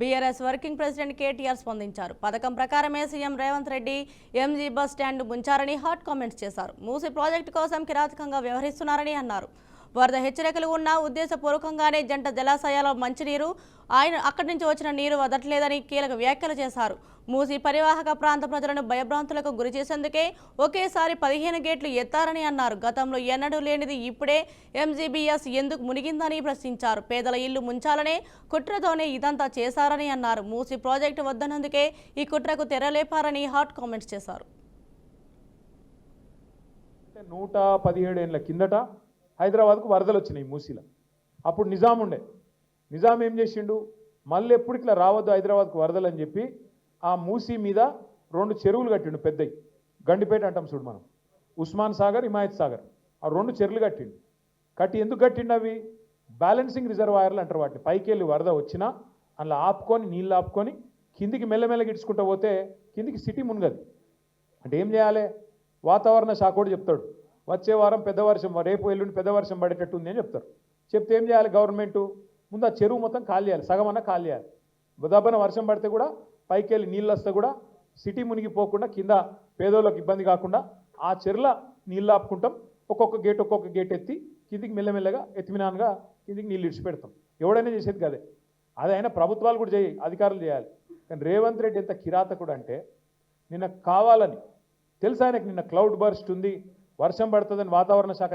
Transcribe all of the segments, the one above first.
BRS working president KTR స్పందించారు. పథకం ప్రకారమే CM Revanth Reddy MG bus stand ముంచారని హాట్ కామెంట్స్ చేశారు. మూసీ ప్రాజెక్టు కోసం కిరాతకంగా వ్యవహరిస్తున్నారని అన్నారు. వరద హెచ్చరికలు ఉన్న ఉద్దేశపూర్వకంగానే జంట జలాశయాల మంచినీరు ఆయన అక్కడి నుంచి వచ్చిన నీరు వదలట్లేదని కీలక వ్యాఖ్యలు చేశారు. మూసీ పరివాహక ప్రాంత ప్రజలను భయభ్రాంతులకు గురి చేసేందుకే ఒకేసారి 15 గేట్లు ఎత్తారని అన్నారు. గతంలో ఎన్నడూ లేనిది ఇప్పుడే ఎంజీబీఎస్ ఎందుకు మునిగిందని ప్రశ్నించారు. పేదల ఇల్లు ముంచాలనే కుట్రతోనే ఇదంతా చేశారని అన్నారు. మూసీ ప్రాజెక్టు వద్దనందుకే ఈ కుట్రకు తెరలేపారని హాట్ కామెంట్స్ చేశారు. 117 ఏళ్ల కిందట హైదరాబాద్కు వరదలు వచ్చినాయి మూసీలో. అప్పుడు నిజాం ఉండే. నిజాం ఏం చేసిండు, మళ్ళీ ఎప్పుడు ఇట్లా రావద్దు హైదరాబాద్కు వరదలు అని చెప్పి ఆ మూసీ మీద 2 చెరువులు కట్టిండు పెద్దవి. గండిపేట అంటాం చూడు మనం, ఉస్మాన్ సాగర్, హిమాయత్ సాగర్, ఆ 2 చెరువులు కట్టిండు. కట్టి ఎందుకు కట్టిండు? అవి బ్యాలెన్సింగ్ రిజర్వాయర్లు అంటారు వాటిని. పైకి వెళ్ళి వరద వచ్చినా అందులో ఆపుకొని నీళ్ళు ఆపుకొని కిందికి మెల్లమెల్లగా ఇడ్చుకుంటూ పోతే కిందికి సిటీ మునగదు. అంటే ఏం చేయాలి? వాతావరణ శాఖ కూడా చెప్తాడు, వచ్చే వారం పెద్ద వర్షం, రేపు ఎల్లుండి పెద్ద వర్షం పడేటట్టు ఉంది అని చెప్తారు. చెప్తే ఏం చేయాలి గవర్నమెంటు? ముందు ఆ చెరువు మొత్తం ఖాళీ చేయాలి, సగం అన్న ఖాళీ చేయాలి. దబ్బన వర్షం పడితే కూడా పైకి వెళ్ళి నీళ్ళు వస్తే కూడా సిటీ మునిగిపోకుండా కింద పేదోళ్ళకి ఇబ్బంది కాకుండా ఆ చెరువుల నీళ్ళు ఆపుకుంటాం. ఒక్కొక్క గేట్ ఎత్తి కిందికి మెల్లమెల్లగా ఎత్తిమినానుగా కిందికి నీళ్ళు ఇడిచిపెడతాం. ఎవడైనా చేసేది కదే. అది అయినా ప్రభుత్వాలు కూడా అధికారులు చేయాలి. కానీ రేవంత్ రెడ్డి ఎంత కిరాతకుడు అంటే, నిన్న కావాలని తెలుసు ఆయనకు, నిన్న క్లౌడ్ బర్స్ట్ ఉంది, వర్షం పడుతుందని వాతావరణ శాఖ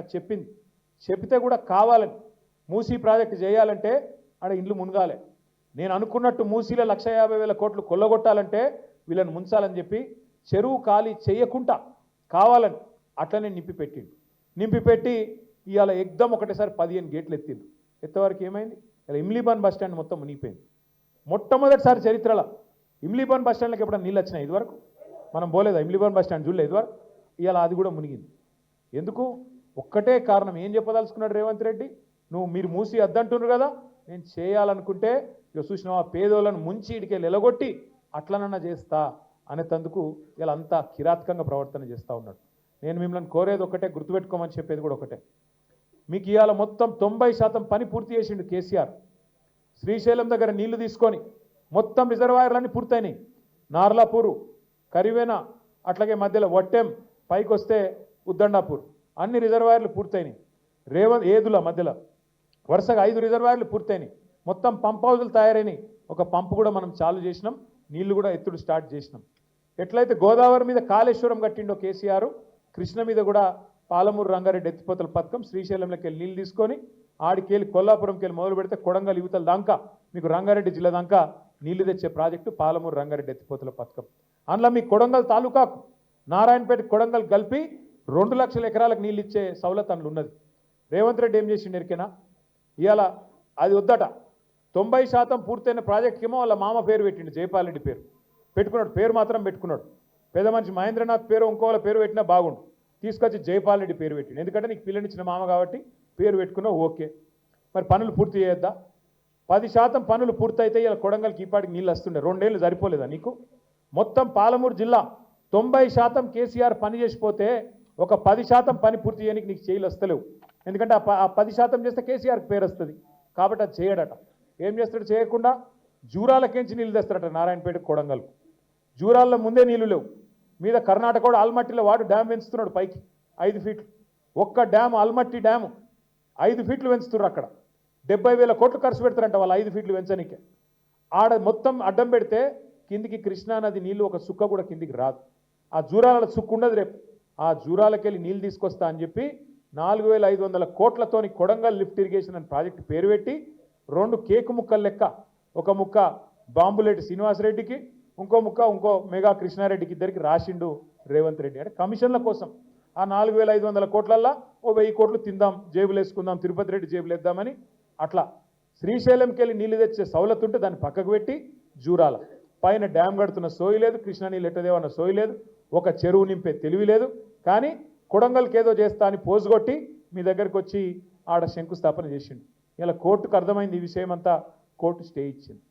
చెప్పితే కూడా కావాలని మూసీ ప్రాజెక్టు చేయాలంటే ఆడ ఇండ్లు మునగాలి. నేను అనుకున్నట్టు మూసీలో 1,50,000 కోట్లు కొల్లగొట్టాలంటే వీళ్ళని ముంచాలని చెప్పి చెరువు ఖాళీ చేయకుండా కావాలని అట్లనే నింపిపెట్టి ఇవాళ ఎగ్దం ఒకటేసారి 15 గేట్లు ఎత్తిండు. ఎత్తవరకు ఏమైంది? ఇలా ఇమ్లీబాన్ బస్ స్టాండ్ మొత్తం మునిగిపోయింది. మొట్టమొదటిసారి చరిత్రలో ఇమ్లీబాన్ బస్ స్టాండ్కి ఎప్పుడైనా నీళ్ళు వచ్చినాయి? ఇదివరకు మనం పోలేదా? ఇమ్లీబాన్ బస్ స్టాండ్ చూడలేదు ఇదివరకు. ఇవాళ అది కూడా మునిగింది. ఎందుకు? ఒక్కటే కారణం. ఏం చెప్పదలుచుకున్నాడు రేవంత్ రెడ్డి? మీరు మూసి అద్దంటున్నారు కదా, నేను చేయాలనుకుంటే ఇక చూసినా పేదోళ్ళను ముంచి ఇడికెళ్ళి ఎలగొట్టి అట్లనన్నా చేస్తా అనేందుకు ఇలా అంతా కిరాతకంగా ప్రవర్తన చేస్తూ ఉన్నాడు. నేను మిమ్మల్ని కోరేది ఒకటే, గుర్తుపెట్టుకోమని చెప్పేది కూడా ఒకటే. మీకు ఇవాళ మొత్తం 90% పని పూర్తి చేసిండు కేసీఆర్. శ్రీశైలం దగ్గర నీళ్లు తీసుకొని మొత్తం రిజర్వాయర్లన్నీ పూర్తయినాయి. నార్లాపూరు, కరివేన, అట్లాగే మధ్యలో వట్టెం, పైకి వస్తే ఉద్దండాపూర్, అన్ని రిజర్వాయర్లు పూర్తయినాయి. ఏదుల మధ్యలో వరుసగా 5 రిజర్వాయర్లు పూర్తయినాయి. మొత్తం పంప్ హౌజులు తయారైనాయి. ఒక పంపు కూడా మనం చాలు చేసినాం, నీళ్లు కూడా ఎత్తుడు స్టార్ట్ చేసినాం. ఎట్లయితే గోదావరి మీద కాళేశ్వరం కట్టిండో కేసీఆర్, కృష్ణ మీద కూడా పాలమూరు రంగారెడ్డి ఎత్తిపోతల పథకం, శ్రీశైలంలోకి వెళ్ళి నీళ్ళు తీసుకొని ఆడికెళ్ళి కొల్లాపురంకి వెళ్ళి మొదలు పెడితే కొడంగల్ యువతల దాకా మీకు రంగారెడ్డి జిల్లా దాకా నీళ్లు తెచ్చే ప్రాజెక్టు పాలమూరు రంగారెడ్డి ఎత్తిపోతల పథకం. అందులో మీ కొడంగల్ తాలూకాకు నారాయణపేట కొడంగల్ కలిపి 2 లక్షల ఎకరాలకు నీళ్ళు ఇచ్చే సౌలత్ అందులో ఉన్నది. రేవంత్ రెడ్డి ఏం చేసిండు ఎరికేనా? ఇవాళ అది వద్దట. 90% పూర్తయిన ప్రాజెక్ట్కి ఏమో వాళ్ళ మామ పేరు పెట్టిండు, జైపాల్ రెడ్డి పేరు పెట్టుకున్నాడు. పేరు మాత్రం పెట్టుకున్నాడు. పెద్ద మనిషి మహేంద్రనాథ్ పేరు ఇంకోళ్ళ పేరు పెట్టినా బాగుండు. తీసుకొచ్చి జైపాల్ రెడ్డి పేరు పెట్టిండు. ఎందుకంటే నీకు పిల్లనిచ్చిన మామ కాబట్టి పేరు పెట్టుకున్నావు, ఓకే. మరి పనులు పూర్తి చేయొద్దా? 10% పనులు పూర్తయితే ఇలా కొడంగల్కి ఈపాటికి నీళ్ళు వస్తుండే. 2 ఏళ్ళు సరిపోలేదా నీకు? మొత్తం పాలమూరు జిల్లా 90% కేసీఆర్ పని చేసిపోతే ఒక 10% పని పూర్తి చేయడానికి నీకు చేయలు వస్తలేవు. ఎందుకంటే ఆ 10% చేస్తే కేసీఆర్కి పేరు వస్తుంది కాబట్టి అది చేయడట. ఏం చేస్తాడు? చేయకుండా జూరాలకేంచి నీళ్ళు తెస్తాడట నారాయణపేట కొడంగల్కు. జూరాల్లో ముందే నీళ్లు లేవు. మీద కర్ణాటక కూడా ఆల్మట్టిలో వాడు డ్యామ్ పెంచుతున్నాడు పైకి 5 ఫీట్లు. ఒక్క డ్యామ్ ఆల్మట్టి డ్యాము 5 ఫీట్లు పెంచుతున్నారు. అక్కడ 70,000 కోట్లు ఖర్చు పెడతారంట వాళ్ళు 5 ఫీట్లు పెంచనికే. ఆడ మొత్తం అడ్డం పెడితే కిందికి కృష్ణానది నీళ్ళు ఒక సుక్క కూడా కిందికి రాదు. ఆ జూరాల సుక్కు ఉండదు. రేపు ఆ జూరాలకెళ్ళి నీళ్ళు తీసుకొస్తా అని చెప్పి 4,500 కోట్లతోని కొడంగల్ లిఫ్ట్ ఇరిగేషన్ అని ప్రాజెక్టు పేరు పెట్టి 2 కేకు ముక్కలు లెక్క, ఒక ముక్క బాంబులేటి శ్రీనివాసరెడ్డికి, ఇంకో మెగా కృష్ణారెడ్డికి, ఇద్దరికి రాసిండు రేవంత్ రెడ్డి. అంటే కమిషన్ల కోసం ఆ 4,500 కోట్లల్లో 1000 కోట్లు తిందాం, జేబులు వేసుకుందాం, తిరుపతి రెడ్డి జేబులు వేద్దామని అట్లా శ్రీశైలంకి వెళ్ళి నీళ్ళు తెచ్చే సౌలత్ ఉంటే దాన్ని పక్కకు పెట్టి జూరాల పైన డ్యామ్ కడుతున్న సోయి లేదు, కృష్ణా నీళ్ళు ఎట్టదేవన్న సోయి లేదు, ఒక చెరువు నింపే తెలివి లేదు. కానీ కొడంగల్కి ఏదో చేస్తా అని పోజుగొట్టి మీ దగ్గరికి వచ్చి ఆడ శంకుస్థాపన చేసిండు. ఇలా కోర్టుకు అర్థమైంది ఈ విషయం అంతా. కోర్టు స్టే ఇచ్చింది.